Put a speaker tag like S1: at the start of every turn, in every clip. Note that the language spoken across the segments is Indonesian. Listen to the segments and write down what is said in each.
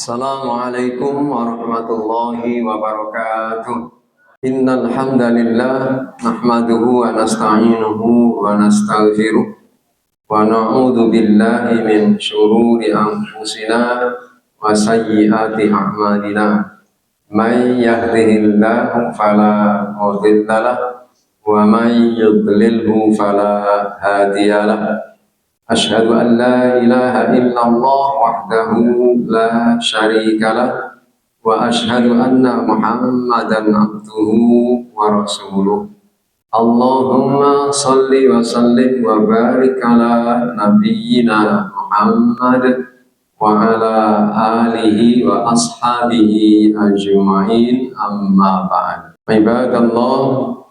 S1: Assalamualaikum warahmatullahi wabarakatuh. Innal hamdalillah nahmaduhu wa nasta'inuhu wa nastaghfiruh wa na'udzu billahi min syururi anfusina wa sayyiati a'malina. May yahdihillahu fala mudilla lahu wa may yudlilhu fala hadiyalah. Asyhadu an la ilaha illallah wahdahu la syarika lah wa asyhadu anna Muhammadan abduhu wa rasuluh. Allahumma salli wa sallim wa barik ala nabiyyina Muhammad wa ala alihi wa ashabihi ajma'in, amma ba'd. Ibadallah,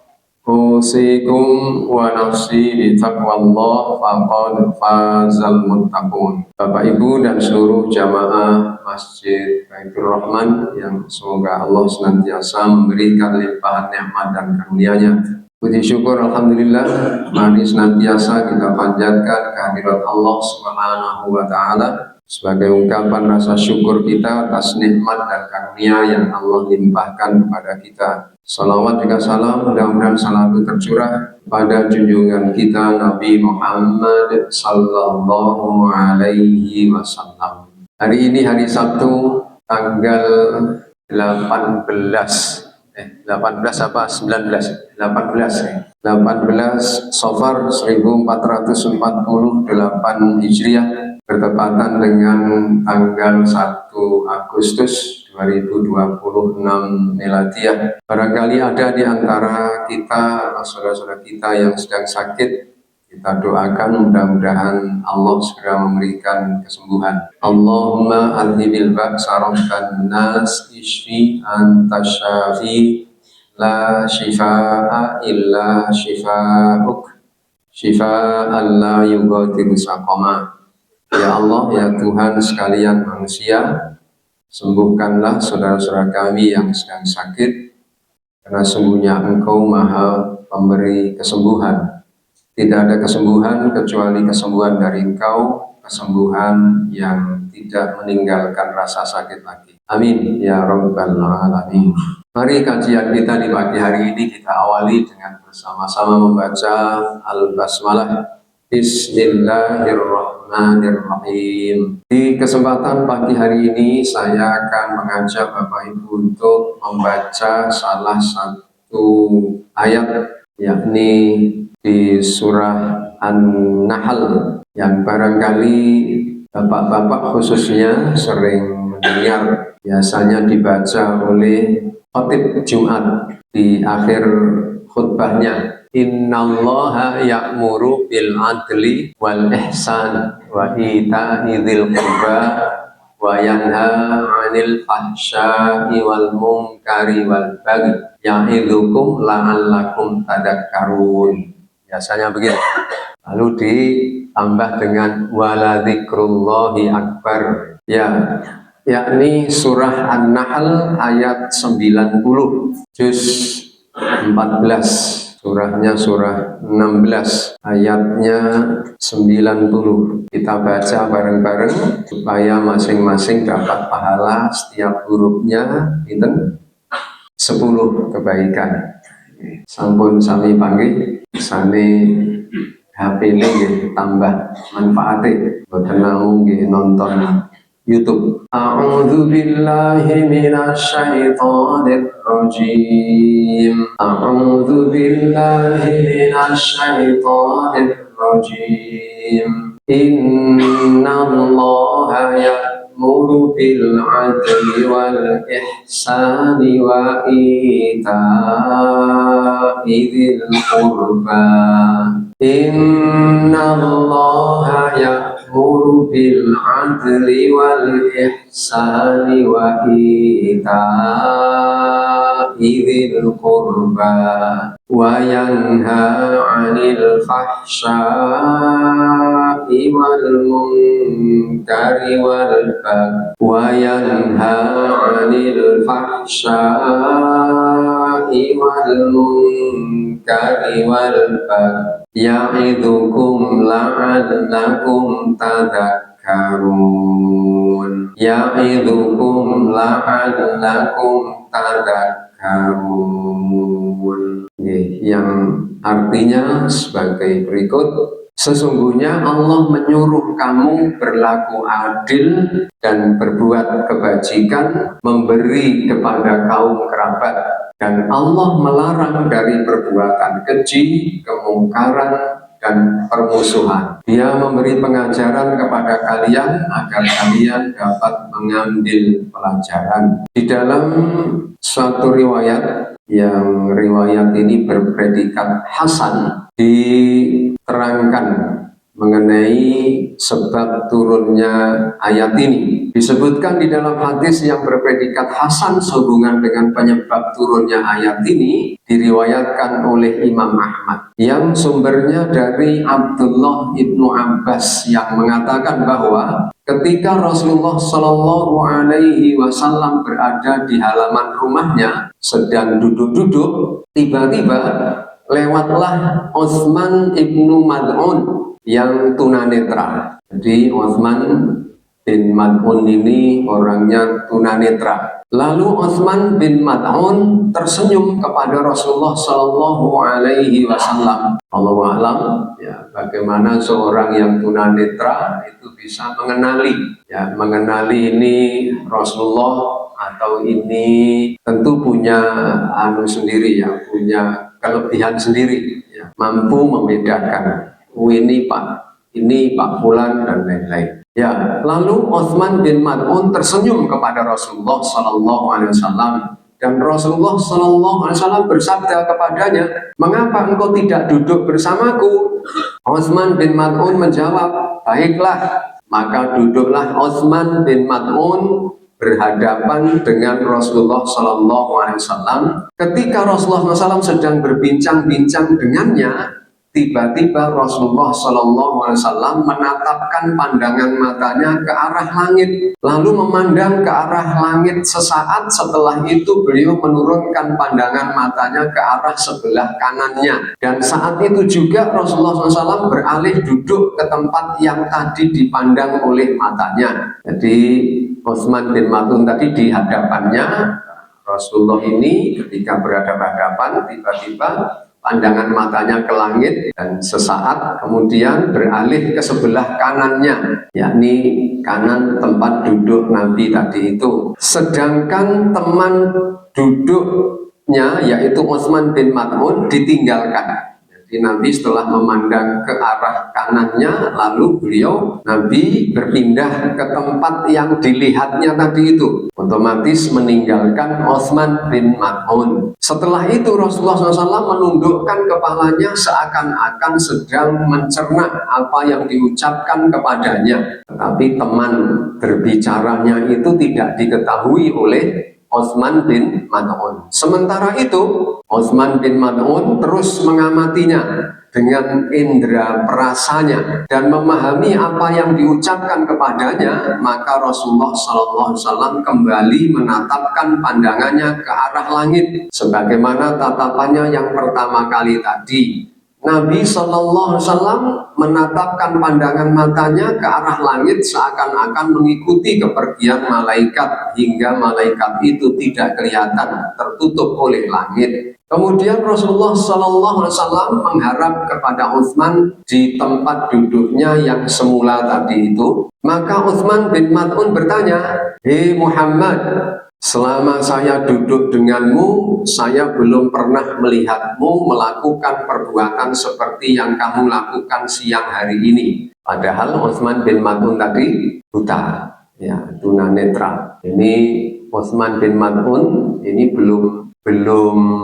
S1: usikum wa nafsi bi taqwallah faqad fazal muttaqun. Bapak Ibu dan seluruh jamaah Masjid Baitur Rahman yang semoga Allah senantiasa memberikan limpahan nikmat dan karunia-Nya. Puji syukur alhamdulillah, mari senantiasa kita panjatkan kehadirat Allah Subhanahu wa taala sebagai ungkapan rasa syukur kita atas nikmat dan karunia yang Allah limpahkan kepada kita. Salawat juga salam, mudah-mudahan selalu tercurah pada junjungan kita Nabi Muhammad sallallahu alaihi wasallam. Hari ini hari Sabtu tanggal 18 apa 19 Safar 1448 Hijriah bertepatan dengan tanggal 1 Agustus 2026 Miladiah. Barangkali ada di antara kita, saudara-saudara kita yang sedang sakit, kita doakan mudah-mudahan Allah segera memberikan kesembuhan. Allahumma adhibil ba'sa rabban nas ishfi anta syafi la shifaa illa shifauk shifaan la yughadiru saqama. Ya Allah, ya Tuhan sekalian manusia, sembuhkanlah saudara-saudara kami yang sedang sakit, karena sungguhnya Engkau Maha Pemberi kesembuhan. Tidak ada kesembuhan kecuali kesembuhan dari Engkau, kesembuhan yang tidak meninggalkan rasa sakit lagi. Amin ya rabbal alamin. Mari kajian kita di pagi hari ini kita awali dengan bersama-sama membaca Al-Basmalah. Bismillahirrahmanirrahim. Di kesempatan pagi hari ini saya akan mengajak Bapak Ibu untuk membaca salah satu ayat, yakni di surah An-Nahl, yang barangkali bapak-bapak khususnya sering mendengar, biasanya dibaca oleh khatib Jumat di akhir khutbahnya. Innallaha ya'muru bil adli wal ihsan wa ita'i dzil qurba wa yanha 'anil fahsya'i wal munkari wal baghi ya'idzukum la'allakum tadakkarun. Biasanya begitu. Lalu ditambah dengan wala dzikrullahi akbar. Ya, yakni surah An-Nahl ayat 90, juz 14. Surahnya surah 16, ayatnya 90. Kita baca bareng-bareng supaya masing-masing dapat pahala setiap hurufnya 10 kebaikan. Sampun sami panggih, sane HP ini tambah manfaatnya, boten namung nonton YouTube. A'udzu billahi minasyaitonir rajim. A'udzu billahi minasyaitonir rajim. Innallaha ya'muru bil 'adli wal ihsani wa ita'i dzil qurba. Innallaha ya'muru bil 'adli wal ihsani wa ita'i dzil qurba wa yanha 'anil fahsya'i wal munkari wal baghi wa yanha 'anil fahsya'i wal munkari wal baghi ya'idzukum la'allakum tadakkarun. ya'idukum la'allakum tadhakkarun. Yang artinya sebagai berikut: sesungguhnya Allah menyuruh kamu berlaku adil dan berbuat kebajikan, memberi kepada kaum kerabat, dan Allah melarang dari perbuatan keji, kemungkaran, dan permusuhan. Dia memberi pengajaran kepada kalian agar kalian dapat mengambil pelajaran. Di dalam suatu riwayat, yang riwayat ini berpredikat hasan, diterangkan mengenai sebab turunnya ayat ini. Disebutkan di dalam hadis yang berpredikat hasan sehubungan dengan penyebab turunnya ayat ini, diriwayatkan oleh Imam Ahmad, yang sumbernya dari Abdullah ibnu Abbas, yang mengatakan bahwa ketika Rasulullah Shallallahu Alaihi Wasallam berada di halaman rumahnya sedang duduk-duduk, tiba-tiba lewatlah Utsman ibnu Mad'un yang tunanetra. Jadi Utsman bin Mad'un ini orangnya tunanetra. Lalu Utsman bin Mad'un tersenyum kepada Rasulullah Shallallahu Alaihi Wasallam. Allahu a'lam, ya, bagaimana seorang yang tunanetra itu bisa mengenali ini Rasulullah, atau ini tentu punya sendiri, ya, punya kelebihan sendiri, ya, mampu membedakan ini Pak Fulan dan lain-lain. Ya, lalu Utsman bin Mad'un tersenyum kepada Rasulullah Shallallahu Alaihi Wasallam, dan Rasulullah Shallallahu Alaihi Wasallam bersabda kepadanya, "Mengapa engkau tidak duduk bersamaku?" Utsman bin Mad'un menjawab, "Baiklah." Maka duduklah Utsman bin Mad'un berhadapan dengan Rasulullah Shallallahu Alaihi Wasallam. Ketika Rasulullah SAW sedang berbincang-bincang dengannya, tiba-tiba Rasulullah Shallallahu Alaihi Wasallam menatapkan pandangan matanya ke arah langit, lalu memandang ke arah langit sesaat. Setelah itu beliau menurunkan pandangan matanya ke arah sebelah kanannya, dan saat itu juga Rasulullah SAW beralih duduk ke tempat yang tadi dipandang oleh matanya. Jadi Utsman bin Mad'un tadi di hadapannya, Rasulullah ini ketika berhadapan-hadapan, tiba-tiba pandangan matanya ke langit, dan sesaat kemudian beralih ke sebelah kanannya, yakni kanan tempat duduk Nabi tadi itu. Sedangkan teman duduknya, yaitu Utsman bin Mad'un, ditinggalkan. Jadi Nabi setelah memandang ke arah kanannya, lalu Nabi berpindah ke tempat yang dilihatnya tadi itu, otomatis meninggalkan Utsman bin Mad'un. Setelah itu Rasulullah SAW menundukkan kepalanya seakan-akan sedang mencerna apa yang diucapkan kepadanya, tetapi teman berbicaranya itu tidak diketahui oleh Utsman bin Mad'un. Sementara itu Utsman bin Mad'un terus mengamatinya dengan indera perasanya dan memahami apa yang diucapkan kepadanya. Maka Rasulullah SAW kembali menatapkan pandangannya ke arah langit sebagaimana tatapannya yang pertama kali tadi. Nabi SAW menatapkan pandangan matanya ke arah langit seakan-akan mengikuti kepergian malaikat, hingga malaikat itu tidak kelihatan, tertutup oleh langit. Kemudian Rasulullah SAW mengharap kepada Utsman di tempat duduknya yang semula tadi itu. Maka Utsman bin Mad'un bertanya, "Hei Muhammad, selama saya duduk denganmu, saya belum pernah melihatmu melakukan perbuatan seperti yang kamu lakukan siang hari ini." Padahal Utsman bin Mad'un tadi buta, ya, tunanetra. Ini Utsman bin Mad'un ini belum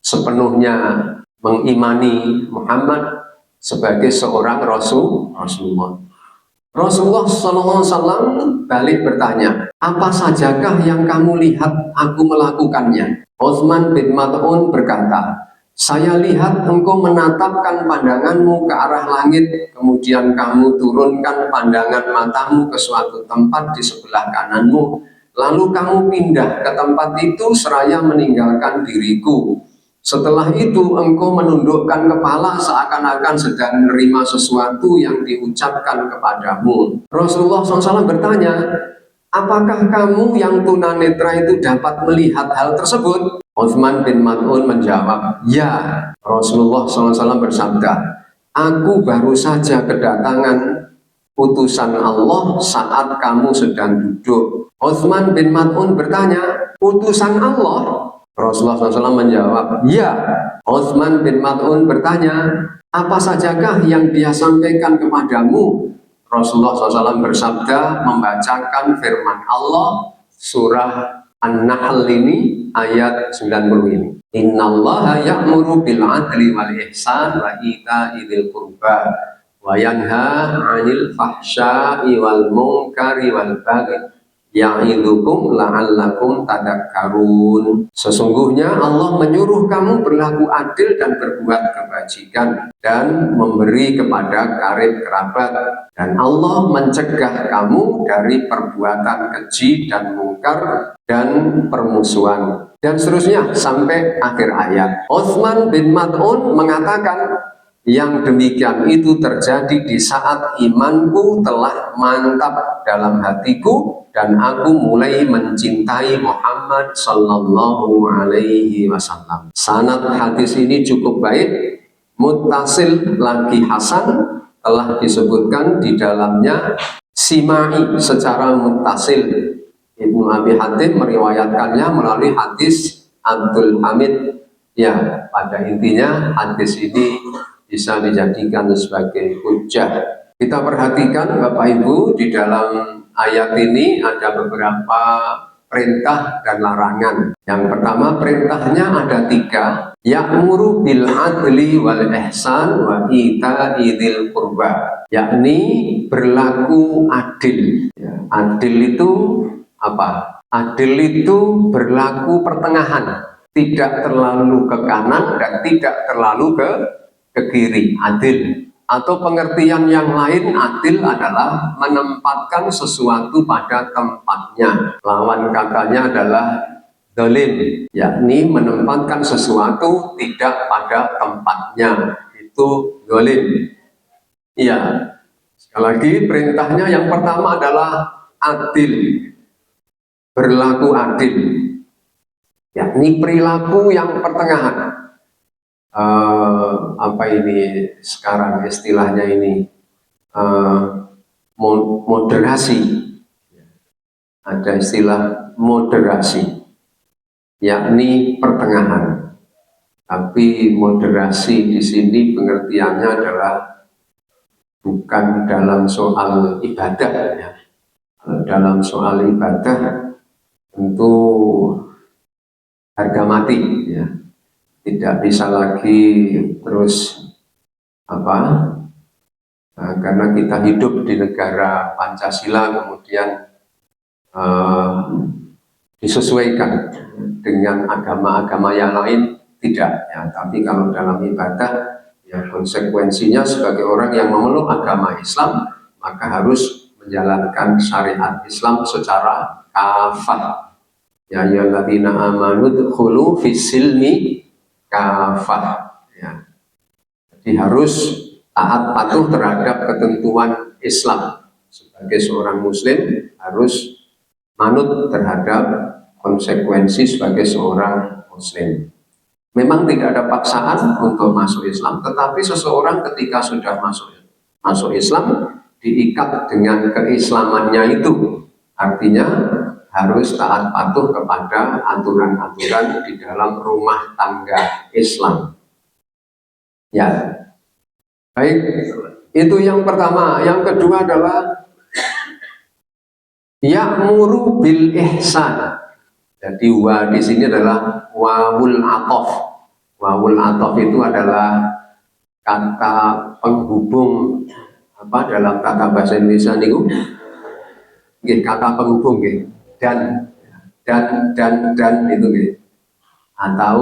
S1: sepenuhnya mengimani Muhammad sebagai seorang Rasulullah. Rasulullah SAW balik bertanya, "Apa sajakah yang kamu lihat aku melakukannya?" Utsman bin Mad'un berkata, "Saya lihat engkau menatapkan pandanganmu ke arah langit, kemudian kamu turunkan pandangan matamu ke suatu tempat di sebelah kananmu, lalu kamu pindah ke tempat itu seraya meninggalkan diriku. Setelah itu engkau menundukkan kepala seakan-akan sedang menerima sesuatu yang diucapkan kepadamu." Rasulullah SAW bertanya, apakah kamu yang tunanetra itu dapat melihat hal tersebut? Utsman bin Maz'un menjawab, ya. Rasulullah SAW bersabda, aku baru saja kedatangan utusan Allah saat kamu sedang duduk. Utsman bin Maz'un bertanya, utusan Allah? Rasulullah SAW menjawab, ya. Utsman bin Maz'un bertanya, apa sajakah yang dia sampaikan kepadamu? Rasulullah SAW bersabda, membacakan firman Allah surah An-Nahl ini ayat 90 ini. Innallaha ya'muru bil adli wal ihsan wa ita'i dzil qurba wa yanha 'anil fahsya'i wal munkari wal baghi ya'idukum la'allakum tadakkarun. Sesungguhnya Allah menyuruh kamu berlaku adil dan berbuat kebajikan dan memberi kepada karib kerabat, dan Allah mencegah kamu dari perbuatan keji dan mungkar dan permusuhan, dan seterusnya sampai akhir ayat. Utsman bin Maz'un mengatakan, yang demikian itu terjadi di saat imanku telah mantap dalam hatiku dan aku mulai mencintai Muhammad Sallallahu Alaihi Wasallam. Sanad hadis ini cukup baik, muttasil lagi hasan, telah disebutkan di dalamnya simai secara muttasil. Ibnu Abi Hatim meriwayatkannya melalui hadis Abdul Hamid. Ya, pada intinya hadis ini bisa dijadikan sebagai hujjah. Kita perhatikan Bapak Ibu, di dalam ayat ini ada beberapa perintah dan larangan. Yang pertama, perintahnya ada 3, ya'muru bil adli wal ihsan wa ita'i dzil qurba, yakni berlaku adil. Ya, adil itu apa? Adil itu berlaku pertengahan, tidak terlalu ke kanan dan tidak terlalu ke kiri, adil. Atau pengertian yang lain, adil adalah menempatkan sesuatu pada tempatnya. Lawan katanya adalah zalim, yakni menempatkan sesuatu tidak pada tempatnya, itu zalim. Iya, sekali lagi perintahnya yang pertama adalah adil, berlaku adil, yakni perilaku yang pertengahan. Apa ini sekarang istilahnya ini, moderasi. Ada istilah moderasi, yakni pertengahan. Tapi moderasi di sini pengertiannya adalah bukan dalam soal ibadah, ya. Dalam soal ibadah tentu harga mati, ya. Tidak bisa lagi terus karena kita hidup di negara Pancasila kemudian disesuaikan dengan agama-agama yang lain, tidak, ya. Tapi kalau dalam ibadah, ya, konsekuensinya sebagai orang yang memeluk agama Islam maka harus menjalankan syariat Islam secara kafah. Ya ayyuhalladzina amanu dkhulu fis-silmi kafah, ya. Jadi harus taat patuh terhadap ketentuan Islam. Sebagai seorang muslim harus manut terhadap konsekuensi sebagai seorang muslim. Memang tidak ada paksaan untuk masuk Islam, tetapi seseorang ketika sudah masuk Islam diikat dengan keislamannya itu. Artinya harus taat patuh kepada aturan-aturan di dalam rumah tangga Islam. Ya, baik, itu yang pertama. Yang kedua adalah ya'muru bil ihsan. Jadi wa di sini adalah wawul atof. Wawul atof itu adalah kata penghubung dalam kata bahasa Indonesia niku. Kata penghubung nggih. Dan itu gitu. Atau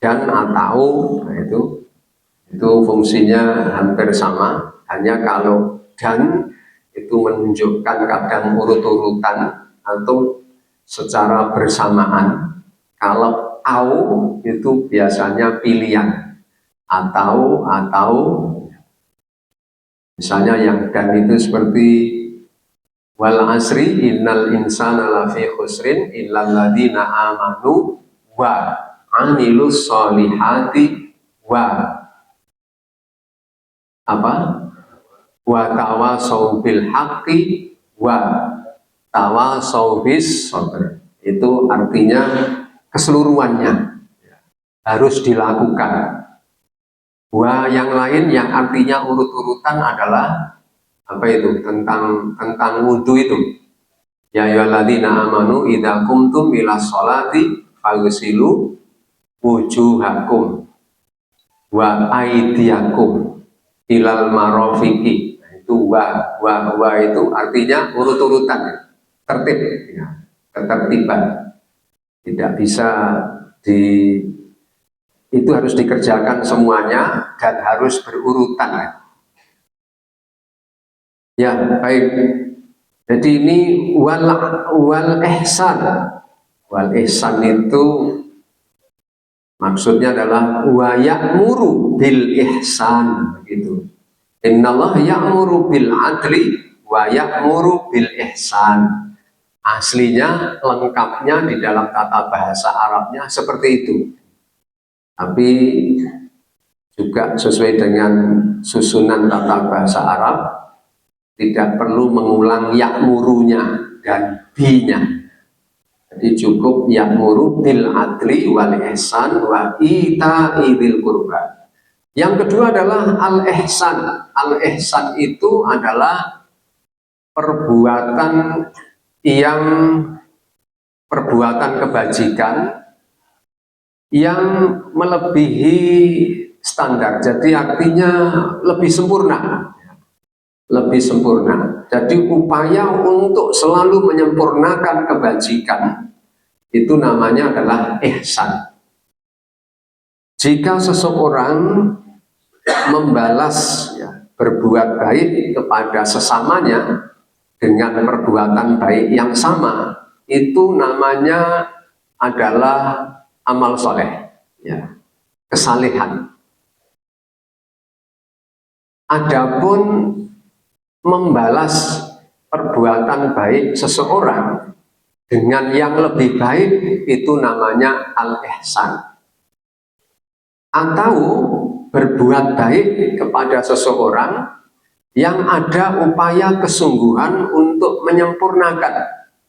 S1: nah itu fungsinya hampir sama, hanya kalau dan itu menunjukkan kadang urut-urutan atau secara bersamaan. Kalau au itu biasanya pilihan, atau misalnya yang dan itu seperti Wal asri innal insana lafi khusrin illal ladzina amanu wa amilus solihati wa apa? Wa tawasau bil haqqi wa tawasau bis sabr. Itu artinya keseluruhannya harus dilakukan. Wa yang lain yang artinya urut-urutan adalah apa itu? Tentang wudhu itu. Ya ayyuhalladzina amanu idza qumtum ila sholati faghsilu wujuhakum wa aydiyakum ilal marafiqi. Nah, itu wa itu artinya urut-urutan, tertib ya, ketertiban. Tidak bisa itu harus dikerjakan semuanya dan harus berurutan. Ya, baik. Jadi ini wal ihsan. Wal ihsan itu maksudnya adalah wa ya'muru bil ihsan begitu. Innallaha ya'muru bil adli wa ya'muru bil ihsan. Aslinya lengkapnya di dalam tata bahasa Arabnya seperti itu. Tapi juga sesuai dengan susunan tata bahasa Arab, tidak perlu mengulang ya'murunya dan bi-nya. Jadi cukup ya'muru bil adli wal ihsan wa ita'i dzil qurba. Yang kedua adalah al ihsan. Al ihsan itu adalah perbuatan kebajikan yang melebihi standar. Jadi artinya lebih sempurna. Lebih sempurna. Jadi upaya untuk selalu menyempurnakan kebajikan itu namanya adalah ihsan. Jika seseorang membalas berbuat baik kepada sesamanya dengan perbuatan baik yang sama, itu namanya adalah amal soleh, ya, kesalehan. Adapun membalas perbuatan baik seseorang dengan yang lebih baik itu namanya al-ihsan. Atau berbuat baik kepada seseorang yang ada upaya kesungguhan untuk menyempurnakan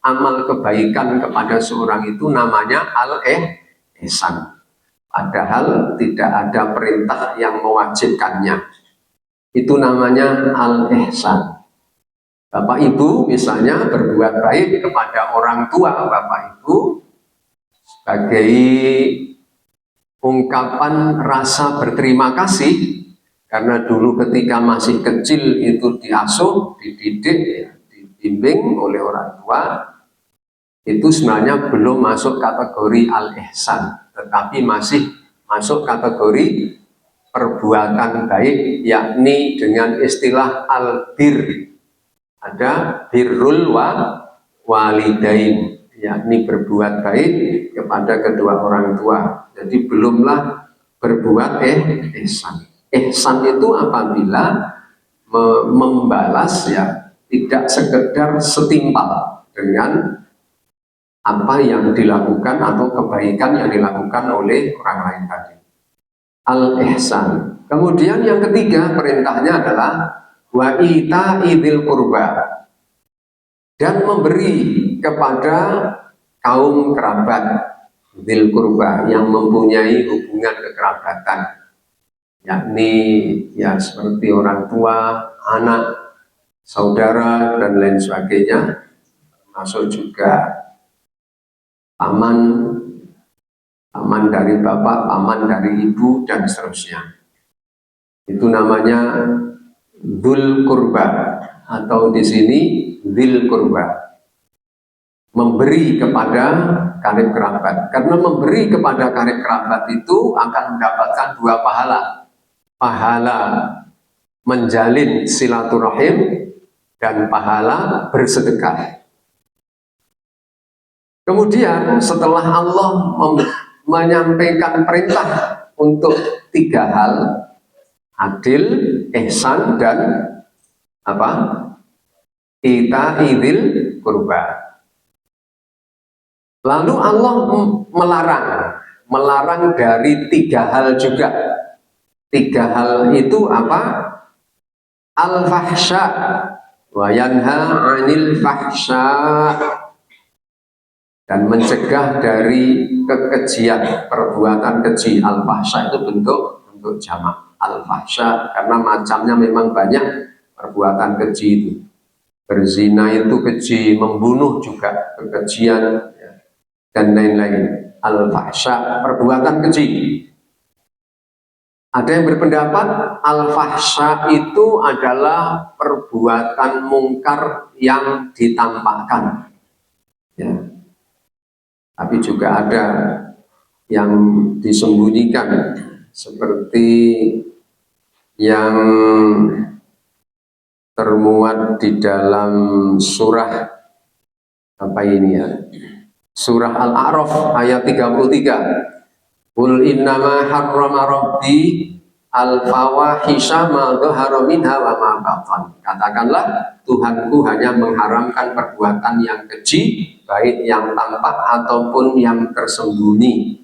S1: amal kebaikan kepada seorang itu namanya al-ihsan. Padahal tidak ada perintah yang mewajibkannya. Itu namanya al-ihsan. Bapak Ibu misalnya berbuat baik kepada orang tua Bapak Ibu sebagai ungkapan rasa berterima kasih karena dulu ketika masih kecil itu diasuh, dididik, dibimbing oleh orang tua, itu sebenarnya belum masuk kategori al-ihsan, tetapi masih masuk kategori perbuatan baik, yakni dengan istilah al-bir. Ada birrul walidain, yakni berbuat baik kepada kedua orang tua. Jadi belumlah berbuat ihsan. Ihsan itu apabila membalas tidak sekedar setimpal dengan apa yang dilakukan atau kebaikan yang dilakukan oleh orang lain tadi. Al-ihsan. Kemudian yang ketiga perintahnya adalah wa ita'i dzil qurba, dan memberi kepada kaum kerabat dzil qurba yang mempunyai hubungan kekerabatan, yakni seperti orang tua, anak, saudara dan lain sebagainya, masuk juga paman dari bapak, paman dari ibu dan seterusnya. Itu namanya dzul qurba atau di sini dzil qurba. Memberi kepada karib kerabat. Karena memberi kepada karib kerabat itu akan mendapatkan dua pahala. Pahala menjalin silaturahim dan pahala bersedekah. Kemudian setelah Allah menyampaikan perintah untuk tiga hal, adil, ihsan dan ita idil kurba. Lalu Allah melarang dari 3 hal juga. 3 hal itu apa? Al-fahsya wa yanha 'anil fahsya, dan mencegah dari kekejian, perbuatan keji. Al-fahsya itu bentuk jamak al-fahsya karena macamnya memang banyak perbuatan keji itu. Berzina itu keji, membunuh juga kekejian, dan lain-lain. Al-fahsya, perbuatan keji. Ada yang berpendapat al-fahsya itu adalah perbuatan mungkar yang ditampakkan, ya. Tapi juga ada yang disembunyikan, seperti yang termuat di dalam surah apa ini ya? Surah Al-A'raf ayat 33. Qul innama harrama rabbi al-fawahisha ma dhahara minha wa ma batan. Katakanlah, Tuhanku hanya mengharamkan perbuatan yang keji, baik yang tampak ataupun yang tersembunyi.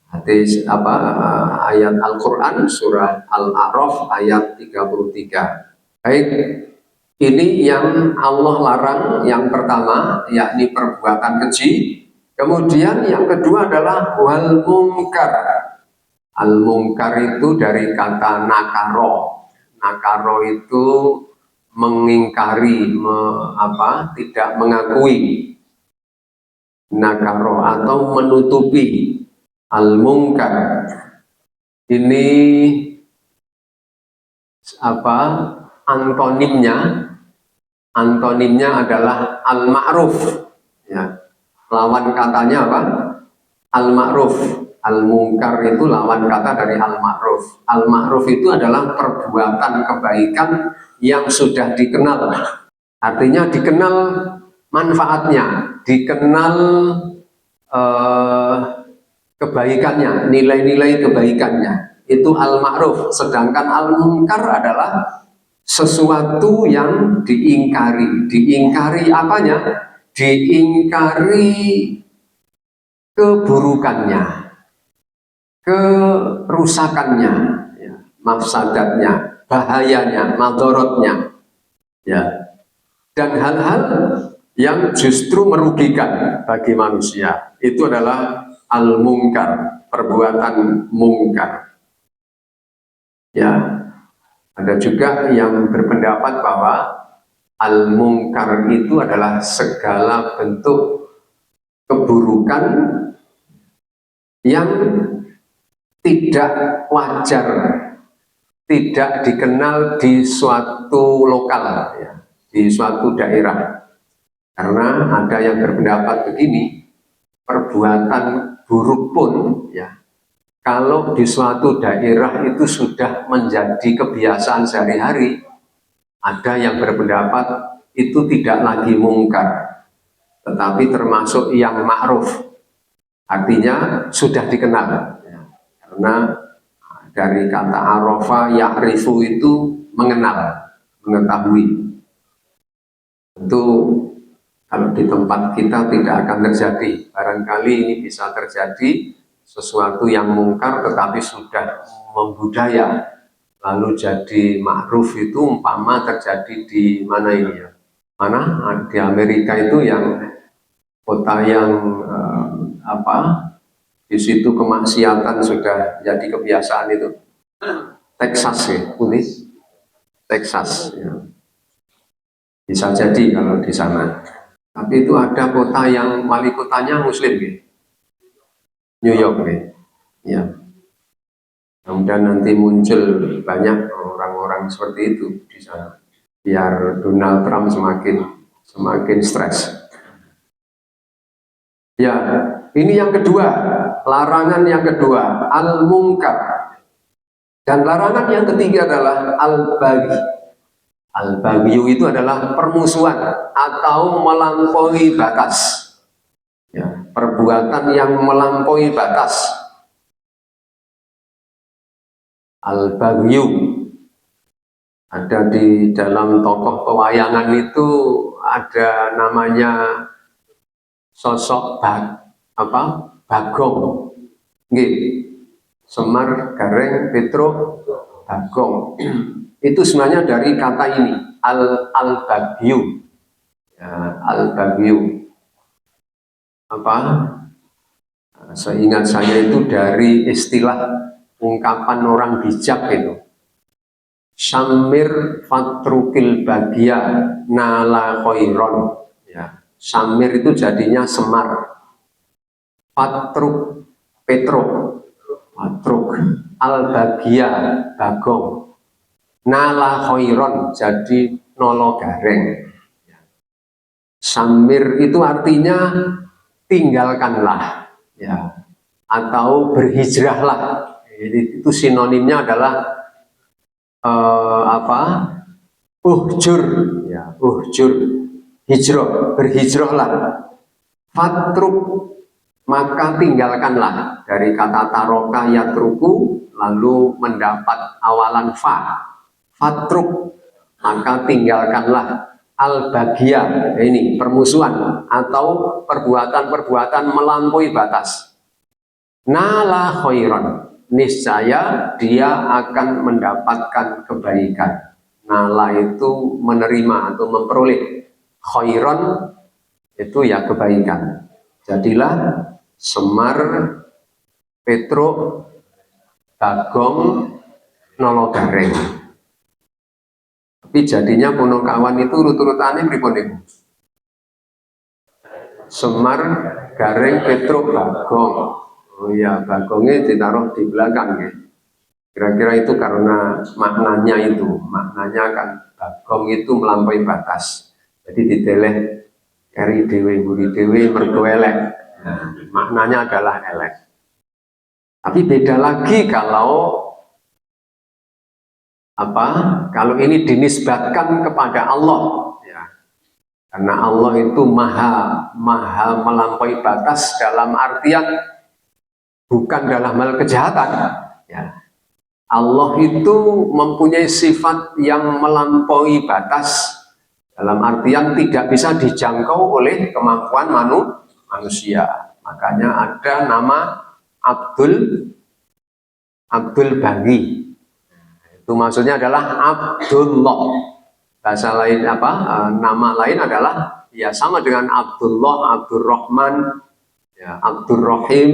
S1: Hadis ayat Al-Qur'an surah Al-A'raf ayat 33. Baik, ini yang Allah larang, yang pertama, yakni perbuatan keji. Kemudian yang kedua adalah wal mungkar. Al mungkar itu dari kata nakaro. Nakaro itu mengingkari, tidak mengakui. Nakaro atau menutupi. Al mungkar ini antonimnya adalah al-ma'ruf, ya. Lawan katanya apa? Al-ma'ruf. Al-mungkar itu lawan kata dari al-ma'ruf. Al-ma'ruf itu adalah perbuatan kebaikan yang sudah dikenal. Artinya dikenal manfaatnya, dikenal kebaikannya, nilai-nilai kebaikannya. Itu al-ma'ruf. Sedangkan al-mungkar adalah sesuatu yang diingkari. Diingkari apanya? Diingkari keburukannya, kerusakannya, ya, mafsadatnya, bahayanya, madorotnya, ya, dan hal-hal yang justru merugikan bagi manusia. Itu adalah al-mungkar, perbuatan mungkar. Ya, ada juga yang berpendapat bahwa al-mungkar itu adalah segala bentuk keburukan yang tidak wajar, tidak dikenal di suatu lokal, ya, di suatu daerah. Karena ada yang berpendapat begini, perbuatan buruk pun, ya, kalau di suatu daerah itu sudah menjadi kebiasaan sehari-hari, ada yang berpendapat itu tidak lagi mungkar, tetapi termasuk yang ma'ruf. Artinya sudah dikenal, ya. Karena dari kata arafa ya'rifu itu mengenal, mengetahui. Tentu kalau di tempat kita tidak akan terjadi. Barangkali ini bisa terjadi sesuatu yang mungkar tetapi sudah membudaya, lalu jadi ma'ruf. Itu umpama terjadi di mana ini ya? Mana? Di Amerika itu yang kota yang di situ kemaksiatan sudah jadi kebiasaan itu. Texas ya, Punis. Texas ya. Bisa jadi kalau di sana. Tapi itu ada kota yang wali kotanya muslim ya. New York ya. Kemudian nanti muncul banyak orang-orang seperti itu di sana, biar Donald Trump semakin stres. Ya, ini yang kedua, larangan yang kedua, al-mungkar. Dan larangan yang ketiga adalah al-baghi. Al-baghyu itu adalah permusuhan atau melampaui batas. Ya, perbuatan yang melampaui batas. Al-baghyu. Ada di dalam tokoh pewayangan itu ada namanya sosok Bagong. Nggih. Semar Gareng Petro Bagong. Itu sebenarnya dari kata ini al-bagyu. Ya, al-bagyu. Seingat saya itu dari istilah ungkapan orang bijak itu. Samir fatrukil bagia nala khairon. Ya, Samir itu jadinya semar. Fatruk Petro, Fatruk al bagia Bagong. Nala khairon jadi nolo gareng. Samir itu artinya tinggalkanlah, ya, atau berhijrahlah. Itu sinonimnya adalah uhjur, ya, uhjur, hijrah, berhijrahlah. Fatruk, maka tinggalkanlah, dari kata taroka yatruku lalu mendapat awalan fa. Fatruk, maka tinggalkanlah al-bagia, ini permusuhan atau perbuatan-perbuatan melampaui batas. Nala khairan, niscaya dia akan mendapatkan kebaikan. Nala itu menerima atau memperoleh, khairan itu ya kebaikan. Jadilah Semar Petro Bagong nolo gareng. Tapi jadinya Ponokawan itu urut-urutannya pripun niku? Semar Gareng Petro Bagong. Oh iya, Bagongnya ditaruh di belakang ya. Kira-kira itu karena maknanya itu, maknanya kan Bagong itu melampaui batas. Jadi diteleh kari dewe buri dewe mergo elek. Nah, maknanya adalah elek. Tapi beda lagi kalau kalau ini dinisbatkan kepada Allah, ya. Karena Allah itu maha melampaui batas dalam artian bukan dalam hal kejahatan, ya. Allah itu mempunyai sifat yang melampaui batas dalam artian tidak bisa dijangkau oleh kemampuan manusia. Makanya ada nama Abdul Bari. Itu maksudnya adalah Abdullah. Bahasa lain nama lain adalah ya sama dengan Abdullah, Abdurrahman, ya, Abdurrahim,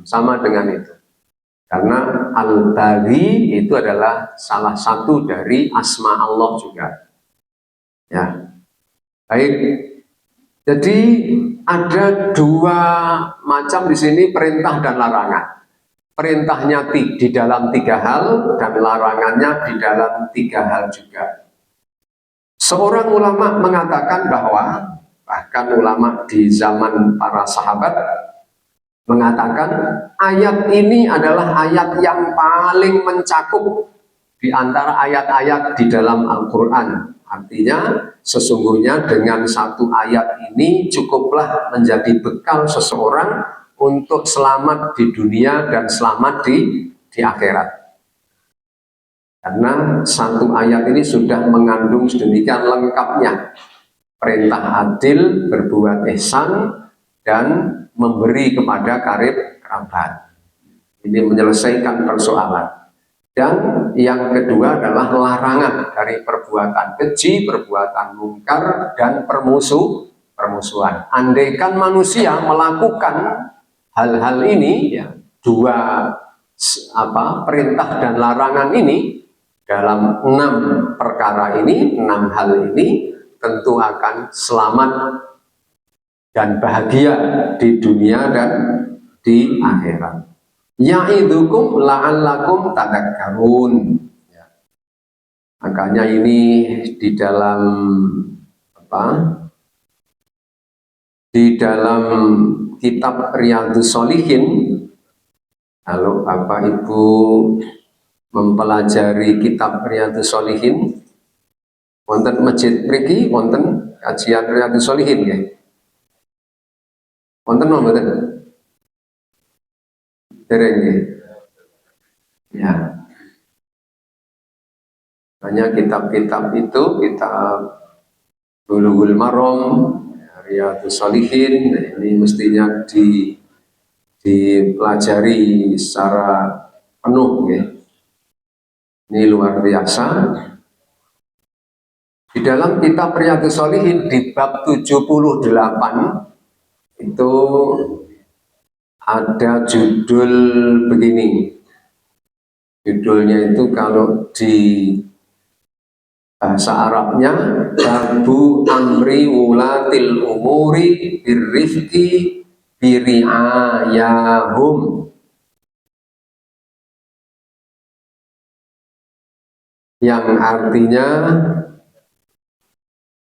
S1: sama dengan itu. Karena Al-Bari itu adalah salah satu dari asma Allah juga. Ya. Baik. Jadi ada dua macam di sini, perintah dan larangan. Perintahnya di dalam 3 hal dan larangannya di dalam 3 hal juga. Seorang ulama mengatakan bahwa, bahkan ulama di zaman para sahabat mengatakan ayat ini adalah ayat yang paling mencakup di antara ayat-ayat di dalam Al-Quran. Artinya sesungguhnya dengan satu ayat ini cukuplah menjadi bekal seseorang untuk selamat di dunia dan selamat di akhirat. Karena satu ayat ini sudah mengandung sedemikian lengkapnya perintah adil, berbuat ihsan, dan memberi kepada karib kerabat. Ini menyelesaikan persoalan. Dan yang kedua adalah larangan dari perbuatan keji, perbuatan mungkar, dan permusuhan. Andaikan manusia melakukan hal-hal ini, ya, dua perintah dan larangan ini, dalam 6 perkara ini, 6 hal ini, tentu akan selamat dan bahagia di dunia dan di akhirat. Ya'idukum la'allakum tadakkarun. Ya. Makanya ini di dalam di dalam kitab Riyadhus Shalihin, kalau Bapak Ibu mempelajari kitab Riyadhus Shalihin, wonten masjid mriki wonten kajian Riyadhus Shalihin ya. Wonten mboten? Dereng nggih. Ya. Hanya kitab-kitab itu, kitab Bulughul Maram, Riyadhus Shalihin, nah ini mestinya dipelajari secara penuh ya. Ini luar biasa. Di dalam kitab Riyadhus Shalihin di bab 78 itu ada judul begini. Judulnya itu kalau di bahasa Arabnya Babu Amri Wulatil Umuri Birrifki Biri'ayahum, yang artinya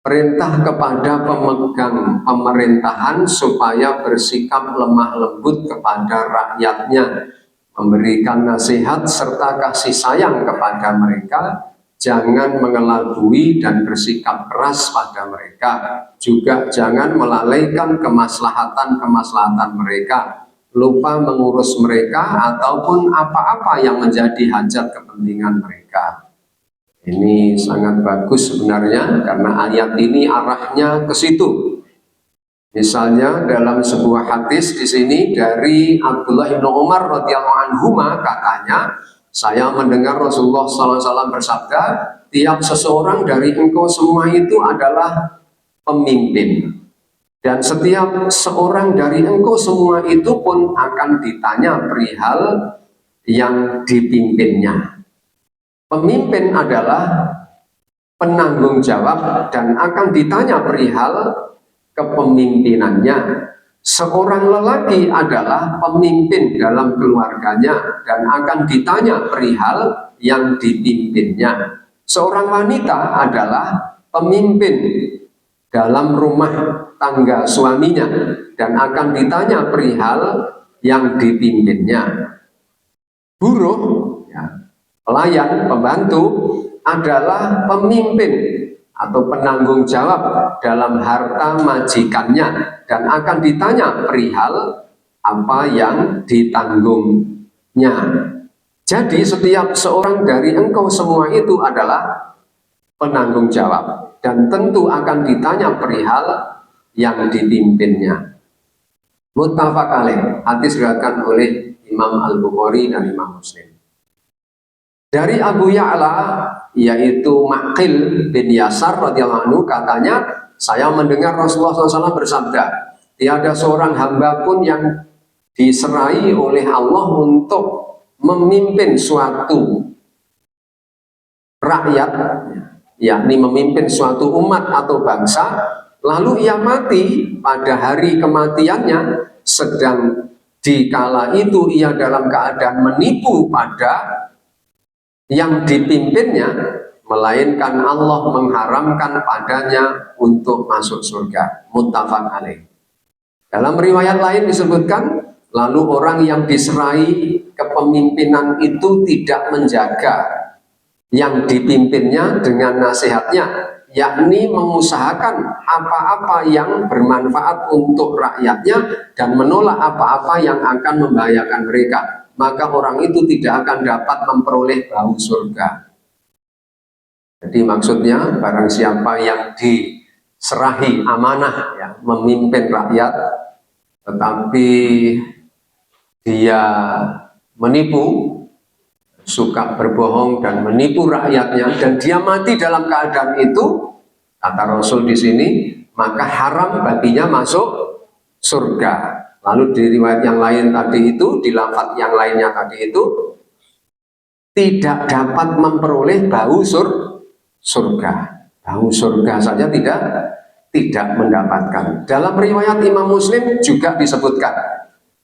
S1: perintah kepada pemegang pemerintahan supaya bersikap lemah lembut kepada rakyatnya, memberikan nasihat serta kasih sayang kepada mereka, jangan mengelabui dan bersikap keras pada mereka, juga jangan melalaikan kemaslahatan mereka, lupa mengurus mereka ataupun apa-apa yang menjadi hajat kepentingan mereka. Ini sangat bagus sebenarnya karena ayat ini arahnya ke situ. Misalnya dalam sebuah hadis di sini dari Abdullah bin Umar radhiyallahu anhu katanya, saya mendengar Rasulullah SAW bersabda, tiap seseorang dari engkau semua itu adalah pemimpin, dan setiap seorang dari engkau semua itu pun akan ditanya perihal yang dipimpinnya. Pemimpin adalah penanggung jawab dan akan ditanya perihal kepemimpinannya. Seorang lelaki adalah pemimpin dalam keluarganya dan akan ditanya perihal yang dipimpinnya. Seorang wanita adalah pemimpin dalam rumah tangga suaminya dan akan ditanya perihal yang dipimpinnya. Buruh, pelayan, pembantu adalah pemimpin atau penanggung jawab dalam harta majikannya dan akan ditanya perihal apa yang ditanggungnya. Jadi setiap seorang dari engkau semua itu adalah penanggung jawab dan tentu akan ditanya perihal yang dipimpinnya. Muttafaq alaih, hadis diriwayatkan oleh Imam Al-Bukhari dan Imam Muslim. Dari Abu Ya'la, yaitu Maqil bin Yasar radhiyallahu anhu, katanya, saya mendengar Rasulullah SAW bersabda, tiada seorang hamba pun yang diserai oleh Allah untuk memimpin suatu rakyat, yakni memimpin suatu umat atau bangsa, lalu ia mati pada hari kematiannya, sedang dikala itu ia dalam keadaan menipu pada yang dipimpinnya, melainkan Allah mengharamkan padanya untuk masuk surga. Muttafaq alaih. Dalam riwayat lain disebutkan, lalu orang yang diserai kepemimpinan itu tidak menjaga yang dipimpinnya dengan nasihatnya, yakni mengusahakan apa-apa yang bermanfaat untuk rakyatnya dan menolak apa-apa yang akan membahayakan mereka, maka orang itu tidak akan dapat memperoleh bau surga. Jadi maksudnya barang siapa yang diserahi amanah ya, memimpin rakyat, tetapi dia menipu, suka berbohong dan menipu rakyatnya, dan dia mati dalam keadaan itu, kata Rasul di sini, maka haram baginya masuk surga. Lalu di riwayat yang lain tadi itu, di lafaz yang lainnya tadi itu, tidak dapat memperoleh bau surga. Bau surga saja tidak mendapatkan. Dalam riwayat Imam Muslim juga disebutkan,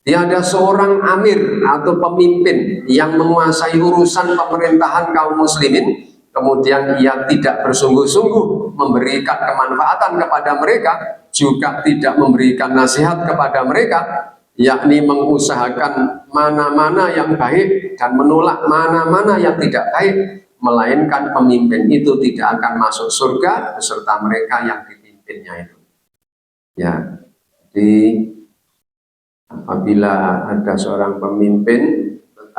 S1: tiada seorang amir atau pemimpin yang menguasai urusan pemerintahan kaum muslimin, kemudian ia tidak bersungguh-sungguh memberikan kemanfaatan kepada mereka, juga tidak memberikan nasihat kepada mereka, yakni mengusahakan mana-mana yang baik dan menolak mana-mana yang tidak baik, melainkan pemimpin itu tidak akan masuk surga beserta mereka yang dipimpinnya itu. Ya, jadi apabila ada seorang pemimpin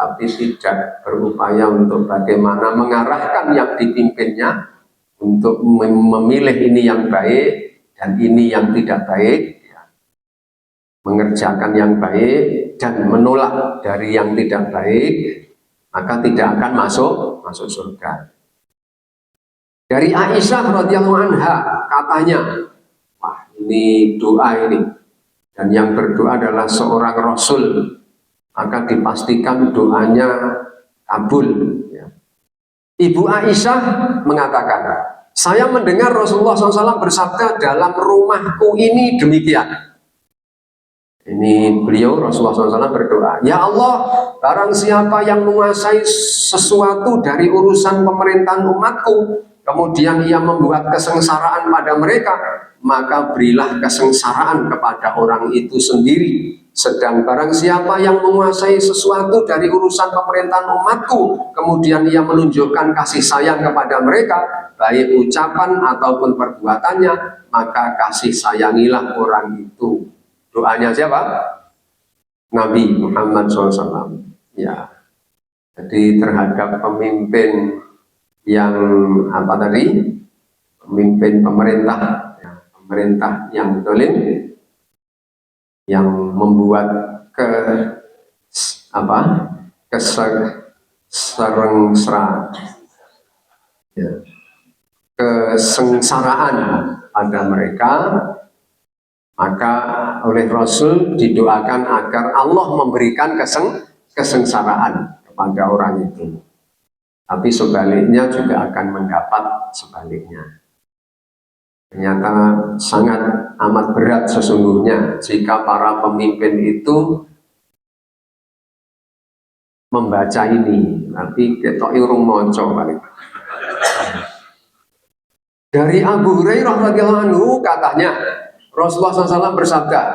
S1: tapi tidak berupaya untuk bagaimana mengarahkan yang dipimpinnya untuk memilih ini yang baik dan ini yang tidak baik, ya. Mengerjakan yang baik dan menolak dari yang tidak baik, maka tidak akan masuk surga. Dari Aisyah radhiyallahu anha katanya, wah ini doa ini, dan yang berdoa adalah seorang Rasul, maka dipastikan doanya kabul, ya. Ibu Aisyah mengatakan, saya mendengar Rasulullah SAW bersabda, dalam rumahku ini demikian. Ini beliau Rasulullah SAW berdoa, ya Allah, barang siapa yang menguasai sesuatu dari urusan pemerintahan umatku, kemudian ia membuat kesengsaraan pada mereka, maka berilah kesengsaraan kepada orang itu sendiri. Sedang barang siapa yang menguasai sesuatu dari urusan pemerintahan umatku, kemudian ia menunjukkan kasih sayang kepada mereka, baik ucapan ataupun perbuatannya, maka kasih sayangilah orang itu. Doanya siapa? Nabi Muhammad SAW. Ya. Jadi terhadap pemimpin yang apa tadi? Pemimpin pemerintah, ya, pemerintah yang zalim, yang membuat kesengsaraan pada mereka, maka oleh Rasul didoakan agar Allah memberikan kesengsaraan kepada orang itu. Tapi sebaliknya juga akan mendapat sebaliknya. Ternyata sangat amat berat sesungguhnya jika para pemimpin itu membaca ini, tapi ketok irung moco balik. Dari Abu Hurairah radhiyallahu anhu katanya, Rasulullah SAW bersabda,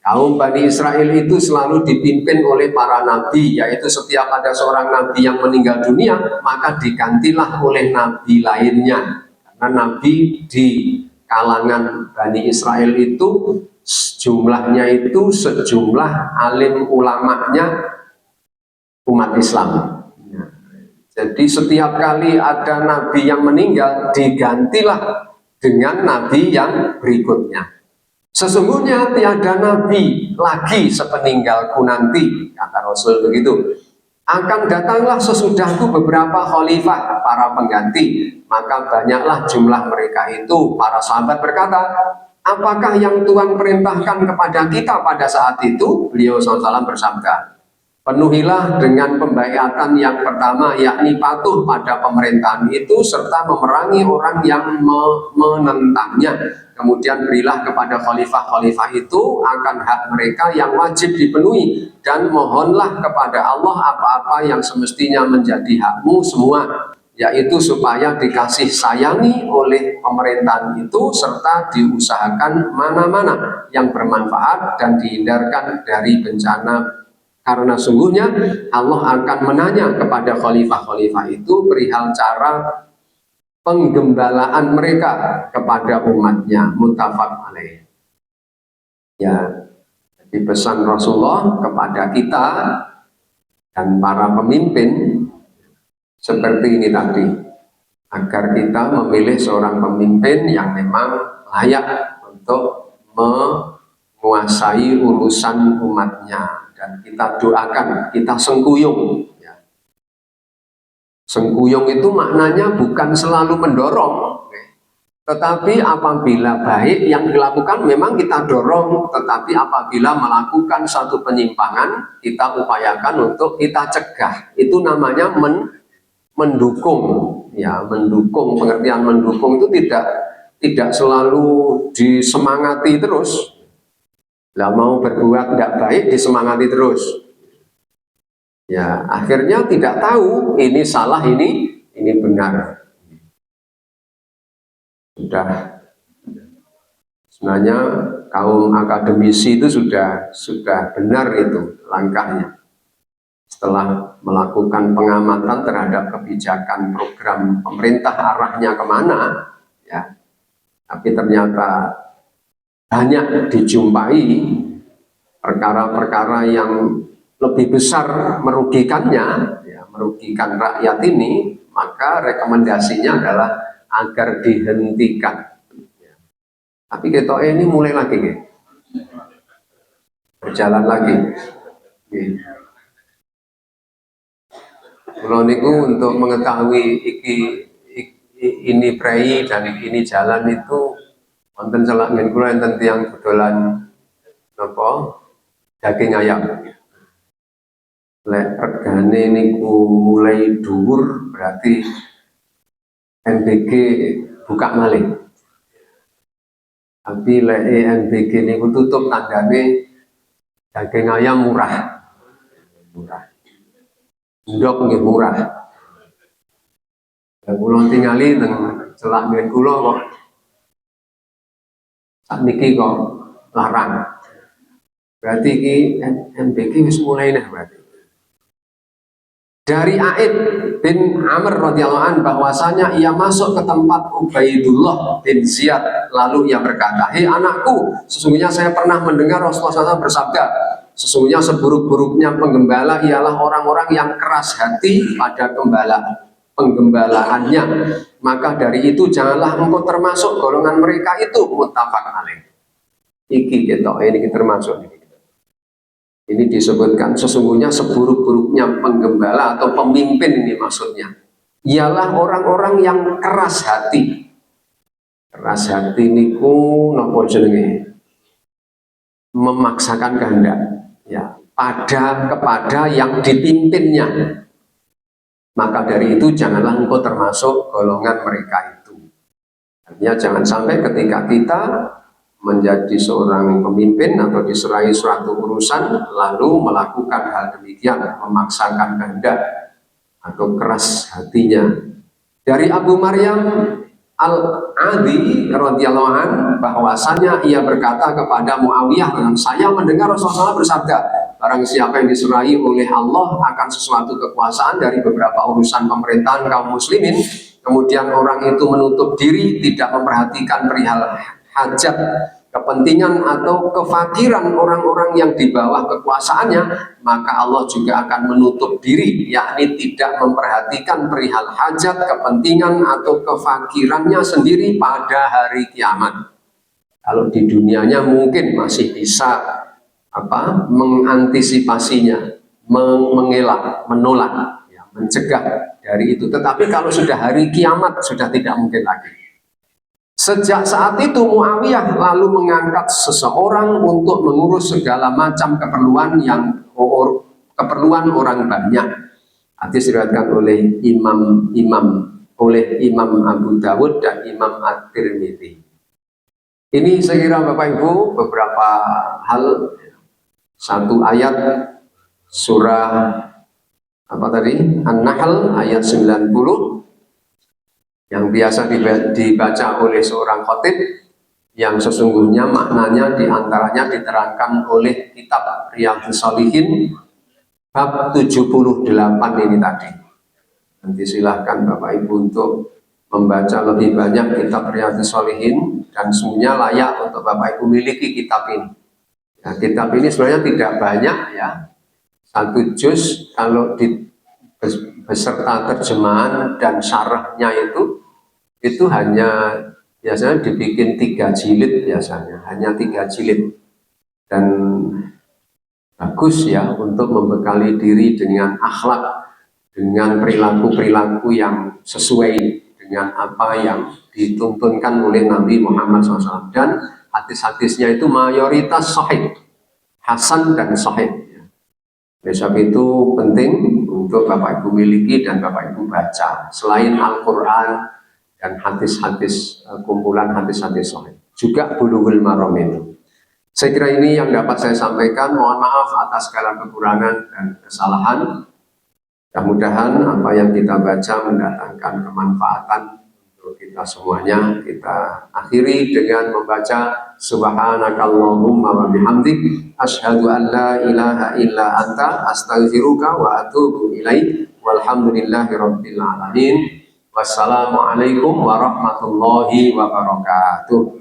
S1: kaum Bani Israel itu selalu dipimpin oleh para nabi, yaitu setiap ada seorang nabi yang meninggal dunia, maka digantilah oleh nabi lainnya. Karena nabi di kalangan Bani Israel itu jumlahnya itu sejumlah alim ulamanya umat Islam. Jadi setiap kali ada nabi yang meninggal, digantilah dengan nabi yang berikutnya. Sesungguhnya tiada nabi lagi sepeninggalku nanti, kata Rasul begitu. Akan datanglah sesudahku beberapa khalifah, para pengganti, maka banyaklah jumlah mereka itu. Para sahabat berkata, apakah yang Tuhan perintahkan kepada kita pada saat itu? Beliau SAW bersabda, penuhilah dengan pembaiatan yang pertama, yakni patuh pada pemerintahan itu serta memerangi orang yang menentangnya. Kemudian berilah kepada khalifah-khalifah itu akan hak mereka yang wajib dipenuhi, dan mohonlah kepada Allah apa-apa yang semestinya menjadi hakmu semua, yaitu supaya dikasih sayangi oleh pemerintahan itu serta diusahakan mana-mana yang bermanfaat dan dihindarkan dari bencana. Karena sungguhnya Allah akan menanya kepada khalifah-khalifah itu perihal cara penggembalaan mereka kepada umatnya. Muttafaq alaih. Ya, jadi pesan Rasulullah kepada kita dan para pemimpin seperti ini tadi, agar kita memilih seorang pemimpin yang memang layak untuk menguasai urusan umatnya, dan kita doakan, kita sengkuyung. Sengkuyung itu maknanya bukan selalu mendorong, tetapi apabila baik yang dilakukan memang kita dorong, tetapi apabila melakukan satu penyimpangan, kita upayakan untuk kita cegah. Itu namanya mendukung, ya, mendukung. Pengertian mendukung itu tidak selalu disemangati terus. Lah mau berbuat tidak baik disemangati terus. Ya, akhirnya tidak tahu ini salah, ini benar. Sebenarnya kaum akademisi itu sudah benar itu langkahnya. Setelah melakukan pengamatan terhadap kebijakan program pemerintah arahnya kemana, ya, tapi ternyata banyak dijumpai perkara-perkara yang lebih besar merugikannya, ya, merugikan rakyat ini, maka rekomendasinya adalah agar dihentikan. Tapi kita ini mulai lagi, berjalan lagi. Kalau niku untuk mengetahui ini prei dan ini jalan itu wonten celak ngen kula enten tiyang dodolan napa daging ayam. Lek regane niku mulai dhuwur berarti MBG buka malih. Tapi lek MBG niku tutup tandane daging ayam murah. Murah. Ndok nggih murah. Lah kula tingali teng celak ngen kula kok sakniki kok larang. Berarti iki MBG wis mulai nah berarti. Dari Aid bin Amr radhiyallahu an bahwasanya ia masuk ke tempat Ubaidullah bin Ziyad, lalu ia berkata, "Hei anakku, sesungguhnya saya pernah mendengar Rasulullah SAW bersabda, sesungguhnya seburuk-buruknya penggembala ialah orang-orang yang keras hati pada penggembalaannya. Maka dari itu janganlah engkau termasuk golongan mereka itu." Muttafaq alaih. Iki kita ini termasuk ini. Ini disebutkan sesungguhnya seburuk-buruknya penggembala atau pemimpin ini maksudnya ialah orang-orang yang keras hati. Keras hati niku napa jenenge? Memaksakan kehendak ya kepada yang dipimpinnya. Maka dari itu janganlah engkau termasuk golongan mereka itu. Artinya jangan sampai ketika kita menjadi seorang pemimpin atau diserai suatu urusan lalu melakukan hal demikian, memaksakan kehendak atau keras hatinya. Dari Abu Maryam Al-Adi radhiyallahu an bahwasanya ia berkata kepada Muawiyah, saya mendengar Rasulullah bersabda, barang siapa yang diserai oleh Allah akan sesuatu kekuasaan dari beberapa urusan pemerintahan kaum muslimin, kemudian orang itu menutup diri, tidak memperhatikan perihal hajat, kepentingan atau kefakiran orang-orang yang di bawah kekuasaannya, maka Allah juga akan menutup diri, yakni tidak memperhatikan perihal hajat, kepentingan atau kefakirannya sendiri pada hari kiamat. Kalau di dunianya mungkin masih bisa mengantisipasinya, mengelak, menolak, ya, mencegah dari itu. Tetapi kalau sudah hari kiamat sudah tidak mungkin lagi. Sejak saat itu Muawiyah lalu mengangkat seseorang untuk mengurus segala macam keperluan orang banyak. Hadis diriwayatkan oleh Imam Abu Dawud dan Imam At-Tirmidzi. Ini saya kira Bapak Ibu beberapa hal. Satu ayat surah An-Nahl ayat 90 yang biasa dibaca oleh seorang khatib, yang sesungguhnya maknanya diantaranya diterangkan oleh kitab Riyadhus Shalihin bab 78 ini tadi. Nanti silahkan Bapak Ibu untuk membaca lebih banyak kitab Riyadhus Shalihin, dan semuanya layak untuk Bapak Ibu miliki kitab ini. Ya, kitab ini sebenarnya tidak banyak ya, satu juz kalau beserta terjemahan dan syarahnya itu hanya biasanya dibikin 3 jilid, biasanya hanya 3 jilid, dan bagus ya untuk membekali diri dengan akhlak, dengan perilaku-perilaku yang sesuai dengan apa yang dituntunkan oleh Nabi Muhammad SAW, dan hadis-hadisnya itu mayoritas sahih, hasan dan sahih. Oleh sebab itu penting untuk Bapak Ibu miliki dan Bapak Ibu baca. Selain Al-Quran dan hadis-hadis, kumpulan hadis-hadis sahih, juga Bulughul Maram itu. Saya kira ini yang dapat saya sampaikan. Mohon maaf atas segala kekurangan dan kesalahan. Mudah-mudahan apa yang kita baca mendatangkan kemanfaatan untuk kita semuanya. Kita akhiri dengan membaca Subhanakallahumma wa bihamdik asyhadu an la ilaha illa anta astaghfiruka wa atubu ilaik. Walhamdulillahi rabbil alamin. Wassalamualaikum warahmatullahi wabarakatuh.